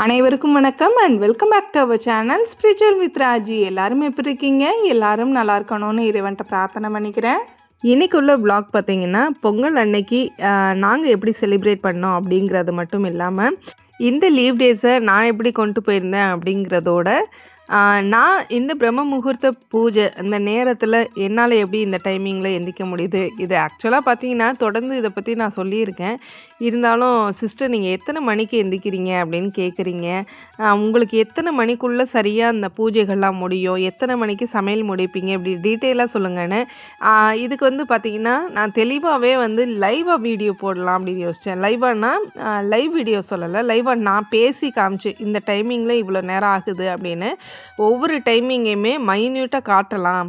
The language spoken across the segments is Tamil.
அனைவருக்கும் வணக்கம் and welcome back to our channel spiritual with Raji. எல்லாரும் எப்படி இருக்கீங்க? எல்லாரும் நல்லா இருக்கணும்னு இறைவன்ட்ட பிரார்த்தனை பண்ணிக்கிறேன். இன்றைக்குள்ள வ்ளாக் பார்த்திங்கன்னா பொங்கல் அன்னைக்கு நாங்கள் எப்படி செலிப்ரேட் பண்ணோம் அப்படிங்கிறது மட்டும் இல்லாமல் இந்த லீவ் டேஸை நான் எப்படி கொண்டு போயிருந்தேன் அப்படிங்கிறதோட நான் இந்த பிரம்ம முகூர்த்த பூஜை இந்த நேரத்தில் என்னால் எப்படி இந்த டைமிங்கில் எந்திரிக்க முடியுது. இது ஆக்சுவலாக பார்த்தீங்கன்னா தொடர்ந்து இதை பற்றி நான் சொல்லியிருக்கேன். இருந்தாலும் சிஸ்டர் நீங்கள் எத்தனை மணிக்கு எந்திரிக்கிறீங்க அப்படின்னு கேட்குறீங்க. உங்களுக்கு எத்தனை மணிக்குள்ளே சரியாக அந்த பூஜைகள்லாம் முடியும், எத்தனை மணிக்கு சமையல் முடிப்பீங்க இப்படி டீட்டெயிலாக சொல்லுங்கன்னு. இதுக்கு வந்து பார்த்திங்கன்னா நான் தெளிவாகவே வந்து லைவாக வீடியோ போடலாம் அப்படின்னு யோசித்தேன். லைவானா லைவ் வீடியோ சொல்லலை, லைவாக நான் பேசி காமிச்சு இந்த டைமிங்கில் இவ்வளோ நேரம் ஆகுது அப்படின்னு ஒவ்வொரு டைமிங்கையுமே மைன்யூட்டாக காட்டலாம்.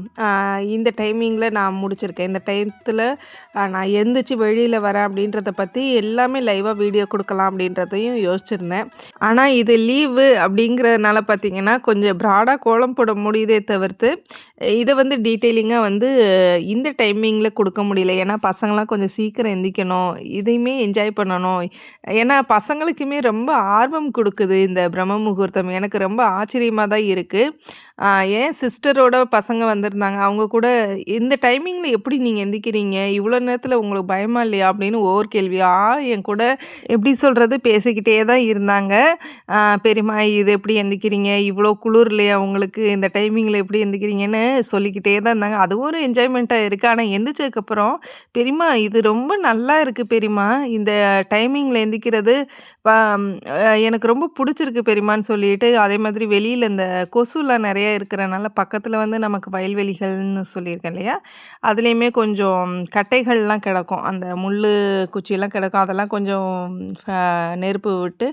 இந்த டைமிங்கில் நான் முடிச்சிருக்கேன், இந்த டைத்தில் நான் எழுந்திரிச்சு வெளியில் வரேன் அப்படின்றத பற்றி எல்லாமே லைவாக வீடியோ கொடுக்கலாம் அப்படின்றதையும் யோசிச்சுருந்தேன். ஆனால் இது லீவு அப்படிங்கிறதுனால பார்த்திங்கன்னா கொஞ்சம் ப்ராடாக கோலம் போட முடியுதே தவிர்த்து இதை வந்து டீட்டெயிலிங்காக வந்து இந்த டைமிங்கில் கொடுக்க முடியல. ஏன்னா பசங்களாம் கொஞ்சம் சீக்கிரம் எந்திரிக்கணும், இதையுமே என்ஜாய் பண்ணணும். ஏன்னா பசங்களுக்குமே ரொம்ப ஆர்வம் கொடுக்குது இந்த பிரம்ம முகூர்த்தம். எனக்கு ரொம்ப ஆச்சரியமாக தான் இருக்குது. என் சிஸ்டரோட பசங்க வந்திருந்தாங்க. அவங்க கூட இந்த டைமிங்கில் எப்படி நீங்கள் எந்திரிக்கிறீங்க, இவ்வளோ நேரத்தில் உங்களுக்கு பயமா இல்லையா அப்படின்னு ஒவ்வொரு கேள்வியாக என் கூட எப்படி சொல்கிறது பேசிக்கிட்டே தான் இருந்தாங்க. பெரியம்மா இது எப்படி எந்திரிக்கிறீங்க, இவ்வளோ குளிர் இல்லையா உங்களுக்கு, இந்த டைமிங்கில் எப்படி எந்திரிக்கிறீங்கன்னு சொல்லிக்கிட்டே தான் இருந்தாங்க. அதுவும் ஒரு என்ஜாய்மெண்ட்டாக இருக்குது. ஆனால் எந்திரிச்சதுக்கப்புறம் பெரியம்மா இது ரொம்ப நல்லா இருக்குது பெரியம்மா, இந்த டைமிங்கில் எந்திரிக்கிறது எனக்கு ரொம்ப பிடிச்சிருக்கு பெரியம்மான்னு சொல்லிட்டு, அதே மாதிரி வெளியில் இந்த கொசுலாம் நிறைய இருக்கிறனால பக்கத்தில் வந்து நமக்கு வயல்வெளிகள்னு சொல்லியிருக்கேன் இல்லையா, அதுலேயுமே கொஞ்சம் கட்டைகள்லாம் கிடக்கும், அந்த முள் குச்சியெல்லாம் கிடக்கும். அதெல்லாம் கொஞ்சம் நெருப்பு விட்டு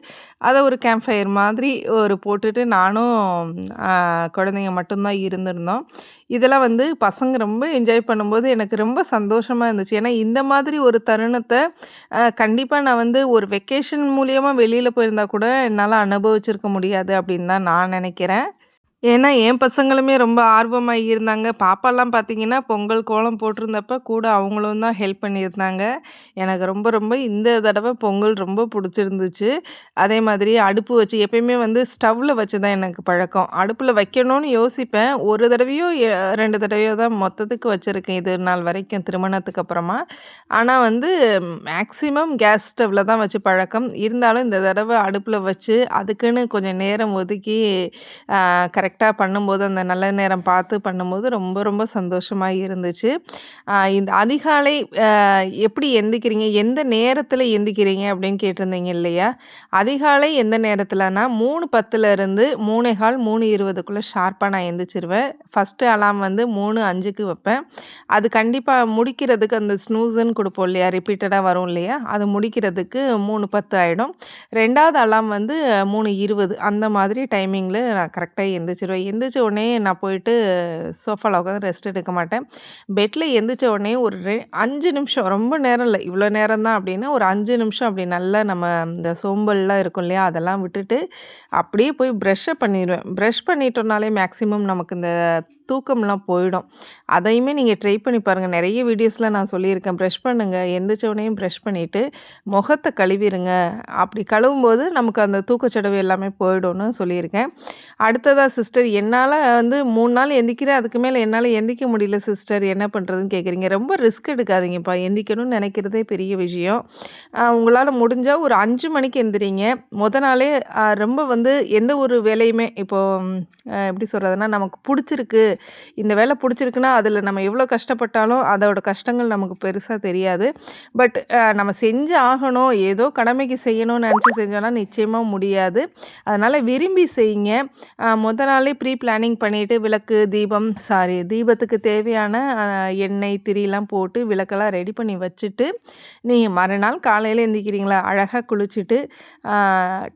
அதை ஒரு கேம்ப் ஃபயர் மாதிரி ஒரு போட்டுட்டு நானும் குழந்தைங்க மட்டும்தான் இருந்திருந்தோம். இதெல்லாம் வந்து பசங்க ரொம்ப என்ஜாய் பண்ணும்போது எனக்கு ரொம்ப சந்தோஷமாக இருந்துச்சு. ஏன்னா இந்த மாதிரி ஒரு தருணத்தை கண்டிப்பாக நான் வந்து ஒரு வெக்கேஷன் மூலியமாக வெளியில் போயிருந்தா கூட என்னால் அனுபவிச்சிருக்க முடியாது அப்படின்னு தான் நான் நினைக்கிறேன். ஏன்னா என் பசங்களுமே ரொம்ப ஆர்வமாக இருந்தாங்க. பாப்பாலாம் பார்த்தீங்கன்னா பொங்கல் கோலம் போட்டிருந்தப்ப கூட அவங்களும் தான் ஹெல்ப் பண்ணியிருந்தாங்க. எனக்கு ரொம்ப ரொம்ப இந்த தடவை பொங்கல் ரொம்ப பிடிச்சிருந்துச்சு. அதே மாதிரி அடுப்பு வச்சு எப்பயுமே வந்து ஸ்டவ்வில் வச்சு தான் எனக்கு பழக்கம். அடுப்பில் வைக்கணும்னு யோசிப்பேன். ஒரு தடவையோ 2 தடவையோ தான் மொத்தத்துக்கு வச்சுருக்கேன் இது நாள் வரைக்கும் திருமணத்துக்கு அப்புறமா. ஆனால் வந்து மேக்ஸிமம் கேஸ் ஸ்டவ்வில் தான் வச்சு பழக்கம். இருந்தாலும் இந்த தடவை அடுப்பில் வச்சு அதுக்குன்னு கொஞ்சம் நேரம் ஒதுக்கி கரெக்டாக பண்ணும்போது அந்த நல்ல நேரம் பார்த்து பண்ணும்போது ரொம்ப ரொம்ப சந்தோஷமாக இருந்துச்சு. இந்த அதிகாலை எப்படி எந்திரிக்கிறீங்க, எந்த நேரத்தில் எந்திரிக்கிறீங்க அப்படின்னு கேட்டிருந்தீங்க இல்லையா. அதிகாலை எந்த நேரத்தில்னா 3:10லேருந்து 3:15 3:20க்குள்ளே ஷார்ப்பாக நான் எந்திரிச்சிருவேன். ஃபஸ்ட்டு அலாம் வந்து 3:05க்கு வைப்பேன். அது கண்டிப்பாக முடிக்கிறதுக்கு அந்த ஸ்னூஸுன்னு கொடுப்போம் இல்லையா, ரிப்பீட்டடாக வரும் இல்லையா, அது முடிக்கிறதுக்கு 3:10 ஆகிடும். 2வது அலாம் வந்து 3:20 அந்த மாதிரி டைமிங்கில் நான் கரெக்டாக எந்திரிச்சிருவேன். எந்திரிச்ச உடனே நான் போயிட்டு சோஃபாவில் உட்காந்து ரெஸ்ட் எடுக்க மாட்டேன். பெட்டில் எந்திரிச்ச உடனே ஒரு 5 நிமிஷம், ரொம்ப நேரம் இல்லை, இவ்வளோ நேரம் தான் அப்படின்னா ஒரு 5 நிமிஷம் அப்படி நல்லா நம்ம இந்த சோம்பல்லாம் இருக்கும் இல்லையா அதெல்லாம் விட்டுட்டு அப்படியே போய் ப்ரஷ்ஷை பண்ணிடுவேன். ப்ரஷ் பண்ணிட்டோம்னாலே மேக்ஸிமம் நமக்கு இந்த தூக்கம்லாம் போயிடும். அதையுமே நீங்கள் ட்ரை பண்ணி பாருங்கள். நிறைய வீடியோஸில் நான் சொல்லியிருக்கேன். ப்ரஷ் பண்ணுங்கள், எந்திரிச்ச உடனே ப்ரஷ் பண்ணிவிட்டு முகத்தை கழுவிடுங்க. அப்படி கழுவும்போது நமக்கு அந்த தூக்கச்சடவு எல்லாமே போயிடும்னு சொல்லியிருக்கேன். அடுத்ததாக சிஸ்டர் என்னால் வந்து 3 நாள் எந்திரிக்கிறேன், அதுக்கு மேலே என்னால் எந்திரிக்க முடியல சிஸ்டர் என்ன பண்ணுறதுன்னு கேட்குறீங்க. ரொம்ப ரிஸ்க் எடுக்காதீங்கப்பா. எந்திரிக்கணும்னு நினைக்கிறதே பெரிய விஷயம். உங்களால் முடிஞ்சால் ஒரு 5 மணிக்கு எந்திரிங்க. நாளே ரொம்ப வந்து எந்த ஒரு வேலையுமே இப்போது எப்படி சொல்கிறதுனா நமக்கு பிடிச்சிருக்கு, இந்த வேலை பிடிச்சிருக்குன்னா அதில் நம்ம எவ்வளோ கஷ்டப்பட்டாலும் அதோட கஷ்டங்கள் நமக்கு பெருசாக தெரியாது. பட் நம்ம செஞ்சு ஆகணும், ஏதோ கடமைக்கு செய்யணும்னு நினச்சி செஞ்சோன்னா நிச்சயமாக முடியாது. அதனால் விரும்பி செய்யுங்க. நாளே ப்ரீ பிளானிங் பண்ணிவிட்டு விளக்கு தீபத்துக்கு தேவையான எண்ணெய் திரிலாம் போட்டு விளக்கெல்லாம் ரெடி பண்ணி வச்சுட்டு நீங்கள் மறுநாள் காலையில் எந்திரிக்கிறீங்களா அழகாக குளிச்சுட்டு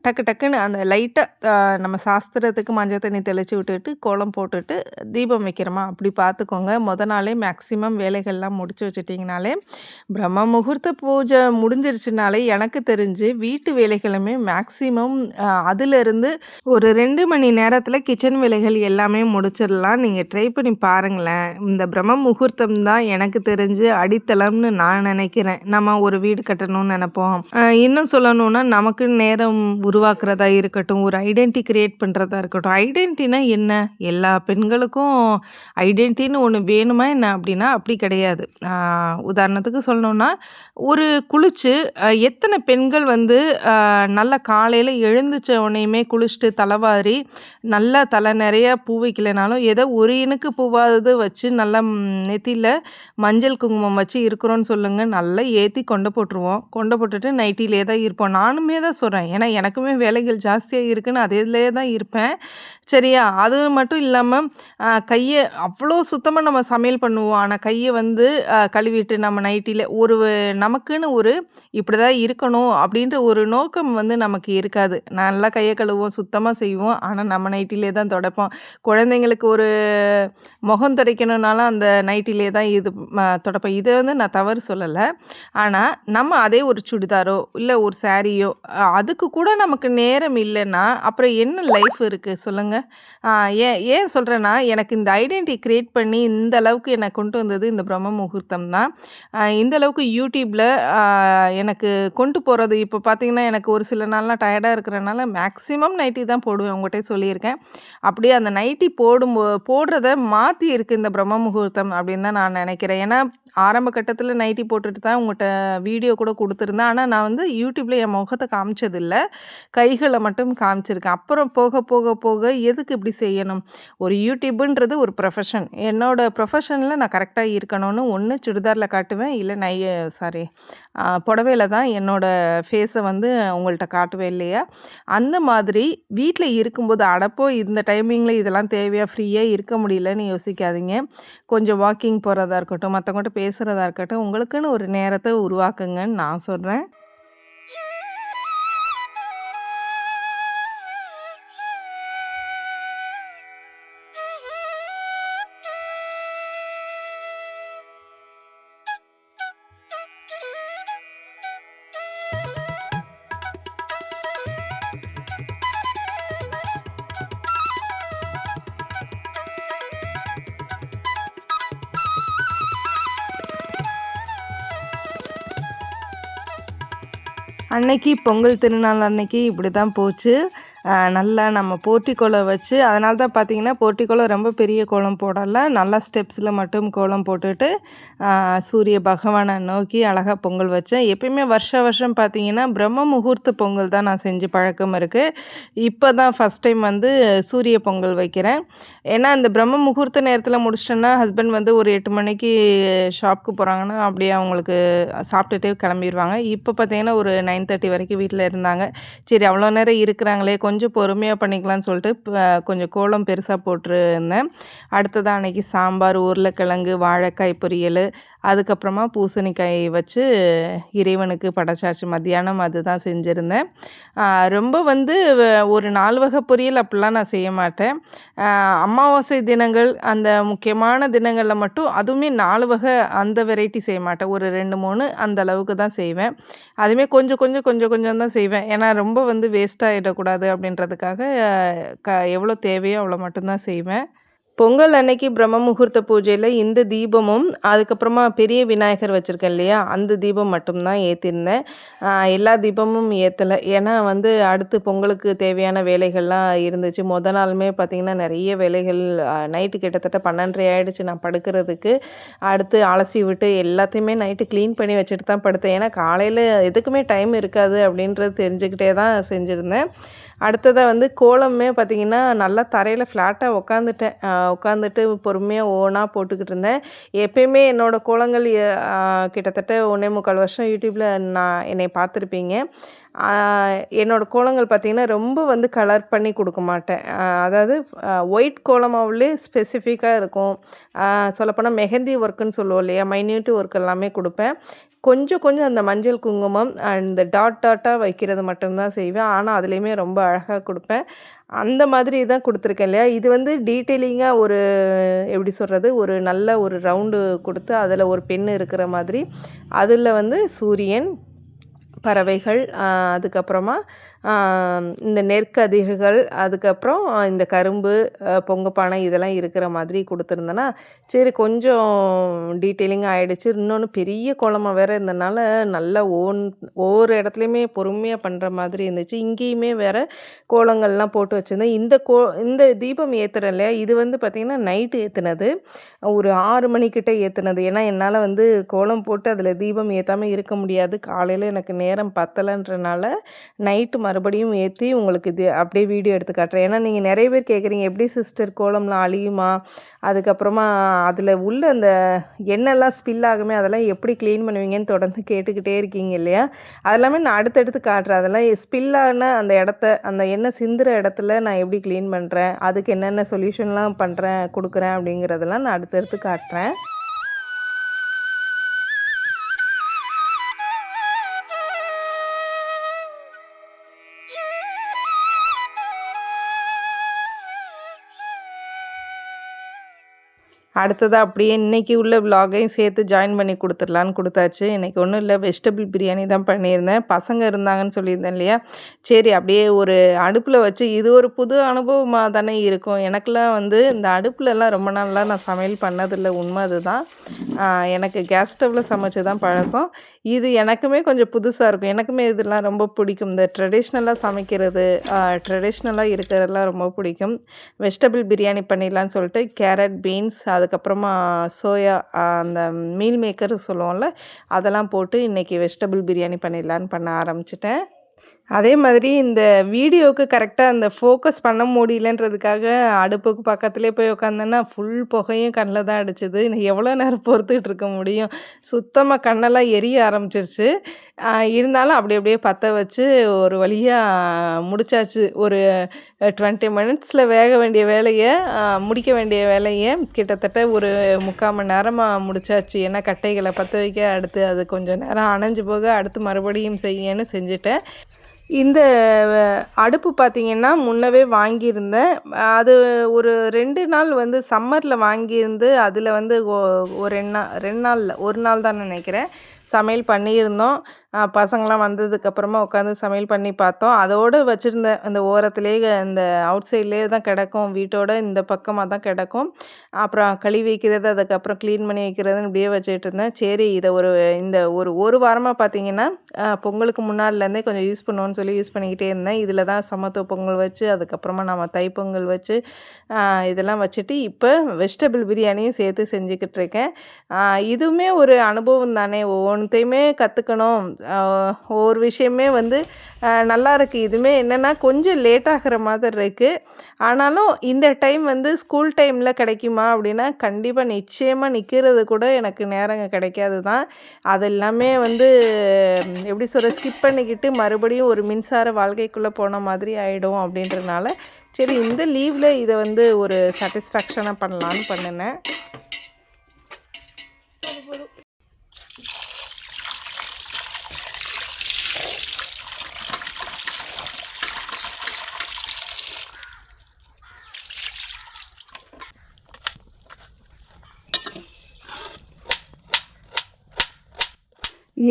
டக்கு டக்குன்னு அந்த லைட்டாக நம்ம சாஸ்திரத்துக்கு மஞ்சள் தண்ணி தெளித்து விட்டுட்டு கோலம் போட்டுட்டு தீபம் வைக்கிறோமா அப்படி பார்த்துக்கோங்க. நாளே மேக்ஸிமம் வேலைகள்லாம் முடிச்சு வச்சுட்டிங்கனாலே பிரம்ம முகூர்த்த பூஜை முடிஞ்சிருச்சுனாலே எனக்கு தெரிஞ்சு வீட்டு வேலைகளுமே மேக்ஸிமம் அதிலிருந்து ஒரு 2 மணி நேரத்தில் கிச்சன் கிச்சன் வேலைகள் எல்லாமே முடிச்சிடலாம். நீங்கள் ட்ரை பண்ணி பாருங்களேன். இந்த பிரம்ம முகூர்த்தம் தான் எனக்கு தெரிஞ்சு அடித்தளம்னு நான் நினைக்கிறேன். நம்ம ஒரு வீடு கட்டணும்னு நினைப்போம். இன்னும் சொல்லணும்னா நமக்குன்னு நேரம் உருவாக்குறதா இருக்கட்டும், ஒரு ஐடென்டிட்டி கிரியேட் பண்ணுறதா இருக்கட்டும். ஐடென்டிட்டினா என்ன? எல்லா பெண்களுக்கும் ஐடென்டிட்டின்னு ஒன்று வேணுமா என்ன அப்படின்னா அப்படி கிடையாது. உதாரணத்துக்கு சொல்லணும்னா ஒரு குளிச்சு எத்தனை பெண்கள் வந்து நல்லா காலையில் எழுந்திரிச்ச உடனேயுமே குளிச்சுட்டு தலைவாரி நல்லா தலை நிறைய பூ வைக்கலைனாலும் ஏதோ ஒரு இனுக்கு பூவாவது வச்சு நல்லா நெத்தியில் மஞ்சள் குங்குமம் வச்சு இருக்கிறோன்னு சொல்லுங்கள். நல்லா ஏற்றி கொண்டு போட்டுருவோம். கொண்டு போட்டுட்டு நைட்டிலே தான் இருப்போம். நானுமே தான் சொல்கிறேன். ஏன்னா எனக்குமே வேலைகள் ஜாஸ்தியாக இருக்குன்னு அதிலே தான் இருப்பேன். சரியா? அது மட்டும் இல்லாமல் கையை அவ்வளோ சுத்தமாக நம்ம சமையல் பண்ணுவோம். ஆனால் கையை வந்து கழுவிட்டு நம்ம நைட்டியில் நமக்குன்னு ஒரு இப்படி தான் இருக்கணும் அப்படின்ற ஒரு நோக்கம் வந்து நமக்கு இருக்காது. நல்லா கையை கழுவுவோம், சுத்தமாக செய்வோம். ஆனால் நம்ம நைட்டிலே தான் துடைப்போம். குழந்தைங்களுக்கு ஒரு முகம் துடைக்கணுன்னாலும் அந்த நைட்டிலே தான் துடைப்போம். இதை வந்து நான் தவறு சொல்லலை. ஆனால் நம்ம அதே ஒரு சுடிதாரோ இல்லை ஒரு சாரியோ அதுக்கு கூட நமக்கு நேரம் இல்லைன்னா அப்புறம் என்ன லைஃப் இருக்குது சொல்லுங்கள்? ஏன் ஏன் சொல்கிறேன்னா எனக்கு இந்த ஐடென்டிட்டி க்ரியேட் பண்ணி இந்த அளவுக்கு என்னை கொண்டு வந்தது இந்த பிரம்ம முகூர்த்தம் தான். இந்த அளவுக்கு யூடியூப்பில் எனக்கு கொண்டு போகிறது இப்போ பார்த்திங்கன்னா எனக்கு ஒரு சில நாள்லாம் டயர்டாக இருக்கிறனால மேக்ஸிமம் நைட்டி தான் போடுவேன். உங்கள்கிட்ட சொல்லியிருக்கேன். அப்படியே அந்த நைட்டி போடுறத மாற்றி இருக்குது இந்த பிரம்ம முகூர்த்தம் அப்படின்னு தான் நான் நினைக்கிறேன். ஏன்னா ஆரம்ப கட்டத்தில் நைட்டி போட்டுட்டு தான் உங்கள்கிட்ட வீடியோ கூட கொடுத்துருந்தேன். ஆனால் நான் வந்து யூடியூப்பில் என் முகத்தை காமிச்சதில்லை. கைகளை மட்டும் காமிச்சிருக்கேன். அப்புறம் போக போக போக எதுக்கு இப்படி செய்யணும்? ஒரு யூடியூப்புன்றது ஒரு ப்ரொஃபஷன். என்னோடய ப்ரொஃபஷனில் நான் கரெக்டாக இருக்கணும்னு ஒன்று சுடிதாரில் காட்டுவேன், இல்லை புடவையில தான் என்னோடய ஃபேஸை வந்து உங்கள்கிட்ட காட்டுவேன் இல்லையா? அந்த மாதிரி வீட்டில் இருக்கும்போது அடப்போ இந்த டைமிங்கில் இதெல்லாம் தேவையா, ஃப்ரீயாக இருக்க முடியலன்னு யோசிக்காதீங்க. கொஞ்சம் வாக்கிங் போகிறதா இருக்கட்டும், மற்றவங்கள்ட்ட பேசுகிறதா இருக்கட்டும், உங்களுக்குன்னு ஒரு நேரத்தை உருவாக்குங்கன்னு நான் சொல்கிறேன். அன்னைக்கு பொங்கல் திருநாள் அன்னைக்கு இப்படி தான் போச்சு. நல்லா நம்ம போர்ட்டிக்கோல வச்சு அதனால தான் பார்த்தீங்கன்னா போர்ட்டிக்கோல ரொம்ப பெரிய கோலம் போடலை. நல்லா ஸ்டெப்ஸில் மட்டும் கோலம் போட்டுட்டு சூரிய பகவானை நோக்கி அழகாக பொங்கல் வச்சேன். எப்பயுமே வருஷம் பார்த்தீங்கன்னா பிரம்ம முகூர்த்த பொங்கல் தான் நான் செஞ்சு பழக்கம் இருக்குது. இப்போ தான் ஃபஸ்ட் டைம் வந்து சூரிய பொங்கல் வைக்கிறேன். ஏன்னா இந்த பிரம்ம முகூர்த்த நேரத்தில் முடிச்சிட்டேன்னா ஹஸ்பண்ட் வந்து ஒரு 8 மணிக்கு ஷாப்புக்கு போகிறாங்கன்னா அப்படியே அவங்களுக்கு சாப்பிட்டுட்டே கிளம்பிடுவாங்க. இப்போ பார்த்தீங்கன்னா ஒரு 9:30 வரைக்கும் வீட்டில் இருந்தாங்க. சரி அவ்வளோ நேரம் இருக்கிறாங்களே கொஞ்சம் பொறுமையாக பண்ணிக்கலாம்னு சொல்லிட்டு கொஞ்சம் கோலம் பெருசாக போட்டிருந்தேன். அடுத்ததாக அன்றைக்கி சாம்பார், உருளைக்கிழங்கு, வாழைக்காய் பொரியல், அதுக்கப்புறமா பூசணிக்காய் வச்சு இறைவனுக்கு படைச்சாச்சு. மத்தியானம் அதுதான் செஞ்சுருந்தேன். ரொம்ப வந்து ஒரு 4 வகை பொரியல் அப்படிலாம் நான் செய்ய மாட்டேன். அமாவாசை தினங்கள் அந்த முக்கியமான தினங்களில் மட்டும் அதுவுமே 4 வகை அந்த வெரைட்டி செய்ய மாட்டேன். ஒரு 2, 3 அந்த அளவுக்கு தான் செய்வேன். அதுவுமே கொஞ்சம் தான் செய்வேன். ஏன்னா ரொம்ப வந்து வேஸ்ட் ஆகிடக்கூடாது அப்படின்றதுக்காக எவ்வளோ தேவையோ அவ்வளோ மட்டும்தான் செய்வேன். பொங்கல் அன்னைக்கு பிரம்ம முகூர்த்த பூஜையில் இந்த தீபமும் அதுக்கப்புறமா பெரிய விநாயகர் வச்சுருக்கேன் இல்லையா, அந்த தீபம் மட்டும்தான் ஏற்றிருந்தேன். எல்லா தீபமும் ஏற்றலை. ஏன்னா வந்து அடுத்து பொங்கலுக்கு தேவையான வேலைகள்லாம் இருந்துச்சு. நாளுமே பார்த்திங்கன்னா நிறைய வேலைகள். நைட்டு கிட்டத்தட்ட 12:30 ஆகிடுச்சு நான் படுக்கிறதுக்கு. அடுத்து அலசி விட்டு எல்லாத்தையுமே நைட்டு க்ளீன் பண்ணி வச்சுட்டு தான் படுத்தேன். ஏன்னா காலையில் எதுக்குமே டைம் இருக்காது அப்படின்றது தெரிஞ்சுக்கிட்டே தான் செஞ்சுருந்தேன். அடுத்ததாக வந்து கோலமே பார்த்திங்கன்னா நல்லா தரையில் ஃப்ளாட்டாக உட்காந்துட்டு பொறுமையாக ஓனாக போட்டுக்கிட்டு இருந்தேன். எப்பயுமே என்னோடய கோலங்கள் கிட்டத்தட்ட 1.25 வருஷம் யூடியூப்பில் என்னை பார்த்துருப்பீங்க. என்னோடய கோலங்கள் பார்த்திங்கன்னா ரொம்ப வந்து கலர் பண்ணி கொடுக்க மாட்டேன். அதாவது ஒயிட் கோலமாவுலே ஸ்பெசிஃபிக்காக இருக்கும். சொல்லப்போனால் மெஹந்தி ஒர்க்குன்னு சொல்லுவோம் இல்லையா, மைன்யூட் ஒர்க் எல்லாமே கொடுப்பேன். கொஞ்சம் அந்த மஞ்சள் குங்குமம் அந்த டாட்டாக வைக்கிறது மட்டும்தான் செய்வேன். ஆனால் அதுலேயுமே ரொம்ப அழகாக கொடுப்பேன். அந்த மாதிரி தான் கொடுத்துருக்கேன் இல்லையா. இது வந்து டீட்டெயிலிங்காக ஒரு எப்படி சொல்கிறது, ஒரு நல்ல ஒரு ரவுண்டு கொடுத்து அதில் ஒரு பெண் இருக்கிற மாதிரி, அதில் வந்து சூரியன், பறவைகள், அதுக்கப்புறமா இந்த நெற்கதிர்கள், அதுக்கப்புறம் இந்த கரும்பு, பொங்கப்பானை இதெல்லாம் இருக்கிற மாதிரி கொடுத்துருந்தேன்னா, சரி கொஞ்சம் டீட்டெயிலிங்காக ஆகிடுச்சு. இன்னொன்று பெரிய கோலமாக வேறு இருந்ததுனால நல்லா ஒவ்வொரு இடத்துலையுமே பொறுமையாக பண்ணுற மாதிரி இருந்துச்சு. இங்கேயுமே வேறு கோலங்கள்லாம் போட்டு வச்சுருந்தேன். இந்த தீபம் ஏற்றுறேன் இல்லையா, இது வந்து பார்த்திங்கன்னா நைட்டு ஏற்றுனது, ஒரு 6 மணிக்கிட்ட ஏற்றுனது. ஏன்னா என்னால் வந்து கோலம் போட்டு அதில் தீபம் ஏற்றாமல் இருக்க முடியாது. காலையில் எனக்கு நேரம் பத்தலைன்றனால நைட்டு மறுபடியும் ஏற்றி உங்களுக்கு இது அப்படியே வீடியோ எடுத்து காட்டுறேன். ஏன்னா நீங்கள் நிறைய பேர் கேட்குறீங்க, எப்படி சிஸ்டர் கோலம்லாம் அழியுமா, அதுக்கப்புறமா அதில் உள்ள அந்த எண்ணெய்லாம் ஸ்பில் ஆகுமே, அதெல்லாம் எப்படி க்ளீன் பண்ணுவீங்கன்னு தொடர்ந்து கேட்டுக்கிட்டே இருக்கீங்க இல்லையா, அதெல்லாமே நான் அடுத்தடுத்து காட்டுறேன். அதெல்லாம் ஸ்பில்லான அந்த அந்த எண்ணெய் சிந்துற இடத்துல நான் எப்படி க்ளீன் பண்ணுறேன், அதுக்கு என்னென்ன சொல்யூஷன்லாம் கொடுக்குறேன் அப்படிங்கிறதெல்லாம் நான் அடுத்தடுத்து காட்டுறேன். அடுத்ததாக அப்படியே இன்றைக்கி உள்ள விலாகையும் சேர்த்து ஜாயின் பண்ணி கொடுத்துடலான்னு கொடுத்தாச்சு. இன்றைக்கி ஒன்றும் இல்லை, வெஜிடபிள் பிரியாணி தான் பண்ணியிருந்தேன். பசங்க இருந்தாங்கன்னு சொல்லியிருந்தேன் இல்லையா, சரி அப்படியே ஒரு அடுப்பில் வச்சு, இது ஒரு புது அனுபவமாக தானே இருக்கும். எனக்கெல்லாம் வந்து இந்த அடுப்புலலாம் ரொம்ப நாளாக நான் சமையல் பண்ணதில்லை, உண்மை அதுதான். எனக்கு கேஸ் ஸ்டவ்வில் சமைச்சு தான் பழக்கம். இது எனக்குமே கொஞ்சம் புதுசாக இருக்கும். எனக்குமே இதெல்லாம் ரொம்ப பிடிக்கும். இந்த ட்ரெடிஷ்னலாக சமைக்கிறது, ட்ரெடிஷ்னலாக இருக்கிறதெல்லாம் ரொம்ப பிடிக்கும். வெஜிடபிள் பிரியாணி பண்ணிடலான்னு சொல்லிட்டு கேரட், பீன்ஸ், அதுக்கப்புறமா சோயா, அந்த மீல் மேக்கர் சொல்லுவோம்ல, அதெல்லாம் போட்டு இன்றைக்கி வெஜிடபிள் பிரியாணி பண்ணிடலான்னு பண்ண ஆரம்பிச்சிட்டேன். அதே மாதிரி இந்த வீடியோவுக்கு கரெக்டாக அந்த ஃபோக்கஸ் பண்ண முடியலன்றதுக்காக அடுப்புக்கு பக்கத்துலேயே போய் உட்காந்தேன்னா ஃபுல் புகையும் கண்ணில் தான் அடிச்சிது. எவ்வளோ நேரம் பொறுத்துக்கிட்டு இருக்க முடியும், சுத்தமாக கண்ணெல்லாம் எரிய ஆரம்பிச்சிருச்சு. இருந்தாலும் அப்படி அப்படியே பற்ற வச்சு ஒரு வழியாக முடிச்சாச்சு. ஒரு 20 மினிட்ஸில் வேக வேண்டிய வேலையை, முடிக்க வேண்டிய வேலையை கிட்டத்தட்ட ஒரு 3/4 மணி நேரமாக முடிச்சாச்சு. ஏன்னா கட்டைகளை பற்ற வைக்க, அடுத்து அது கொஞ்சம் நேரம் அணைஞ்சு போக, அடுத்து மறுபடியும் செய்யன்னு செஞ்சுட்டேன். இந்த அடுப்பு பார்த்திங்கன்னா முன்னவே வாங்கியிருந்தேன். அது ஒரு 2 நாள் வந்து சம்மரில் வாங்கியிருந்து, அதில் வந்து ஒரு 2 நாள் 1 நாள் தான் நினைக்கிறேன் சமையல் பண்ணியிருந்தோம். பசங்களாம் வந்ததுக்கப்புறமா உட்காந்து சமையல் பண்ணி பார்த்தோம். அதோடு வச்சுருந்தேன் அந்த ஓரத்துலேயே, இந்த அவுட் சைட்லேயே தான் கிடக்கும், வீட்டோட இந்த பக்கமாக தான் கிடக்கும். அப்புறம் கழுவி வைக்கிறது, அதுக்கப்புறம் க்ளீன் பண்ணி வைக்கிறதுன்னு இப்படியே வச்சுட்டு இருந்தேன். சரி இதை இந்த ஒரு வாரமாக பார்த்திங்கன்னா பொங்கலுக்கு முன்னாடிலேருந்தே கொஞ்சம் யூஸ் பண்ணுவோன்னு சொல்லி யூஸ் பண்ணிக்கிட்டே இருந்தேன். இதில் தான் சமத்துவ பொங்கல் வச்சு, அதுக்கப்புறமா நம்ம தைப்பொங்கல் வச்சு, இதெல்லாம் வச்சுட்டு இப்போ வெஜிடபிள் பிரியாணியும் சேர்த்து செஞ்சுக்கிட்டு இருக்கேன். இதுவுமே ஒரு அனுபவம் தானே, ஒவ்வொன்றையுமே கற்றுக்கணும். ஒவ்வொரு விஷயமே வந்து நல்லா இருக்குது. இதுவுமே என்னென்னா கொஞ்சம் லேட் ஆகிற மாதிரி இருக்குது. ஆனாலும் இந்த டைம் வந்து ஸ்கூல் டைமில் கிடைக்குமா அப்படின்னா கண்டிப்பாக நிச்சயமாக நிற்கிறது கூட எனக்கு நேரங்க கிடைக்காது தான். அது எல்லாமே வந்து எப்படி சொல்கிற, ஸ்கிப் பண்ணிக்கிட்டு மறுபடியும் ஒரு மின்சார வாழ்க்கைக்குள்ளே போன மாதிரி ஆகிடும் அப்படின்றனால, சரி இந்த லீவில் இதை வந்து ஒரு சாட்டிஸ்ஃபேக்ஷனாக பண்ணலான்னு பண்ணினேன்.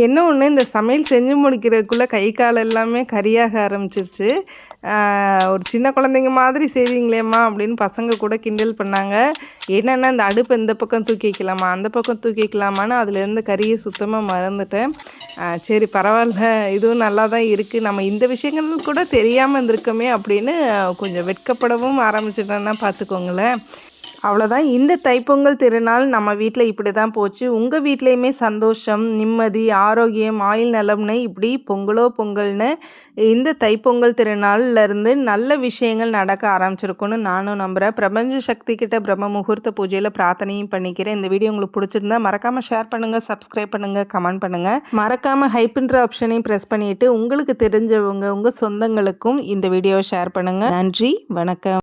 என்ன ஒன்று, இந்த சமையல் செஞ்சு முடிக்கிறதுக்குள்ளே கை கால் எல்லாமே கரியாக ஆரம்பிச்சிருச்சு. ஒரு சின்ன குழந்தைங்க மாதிரி செய்வீங்களேம்மா அப்படின்னு பசங்க கூட கிண்டல் பண்ணாங்க. என்னென்னா இந்த அடுப்பு இந்த பக்கம் தூக்கி வைக்கலாமா, அந்த பக்கம் தூக்கி வைக்கலாமான்னு அதுலேருந்து கறியை சுத்தமாக மறந்துட்டேன். சரி பரவாயில்ல, இதுவும் நல்லா தான் இருக்குது, நம்ம இந்த விஷயங்கள் கூட தெரியாமல் இருந்திருக்கோமே அப்படின்னு கொஞ்சம் வெட்கப்படவும் ஆரம்பிச்சிட்டேன்னா பார்த்துக்கோங்களேன். அவ்வளோதான். இந்த தைப்பொங்கல் திருநாள் நம்ம வீட்டில் இப்படி தான் போச்சு. உங்கள் வீட்லேயுமே சந்தோஷம், நிம்மதி, ஆரோக்கியம், ஆயுள் நலம்னு இப்படி பொங்கலோ பொங்கல்னு இந்த தைப்பொங்கல் திருநாள்லேருந்து நல்ல விஷயங்கள் நடக்க ஆரம்பிச்சிருக்குன்னு நானும் நம்புகிறேன். பிரபஞ்ச சக்தி கிட்ட பிரம்ம முகூர்த்த பூஜையில் பிரார்த்தனையும் பண்ணிக்கிறேன். இந்த வீடியோ உங்களுக்கு பிடிச்சிருந்தா மறக்காமல் ஷேர் பண்ணுங்கள், சப்ஸ்கிரைப் பண்ணுங்கள், கமெண்ட் பண்ணுங்கள். மறக்காமல் ஹைப்ன்ற ஆப்ஷனையும் ப்ரெஸ் பண்ணிவிட்டு உங்களுக்கு தெரிஞ்சவங்க, உங்கள் சொந்தங்களுக்கும் இந்த வீடியோவை ஷேர் பண்ணுங்கள். நன்றி, வணக்கம்.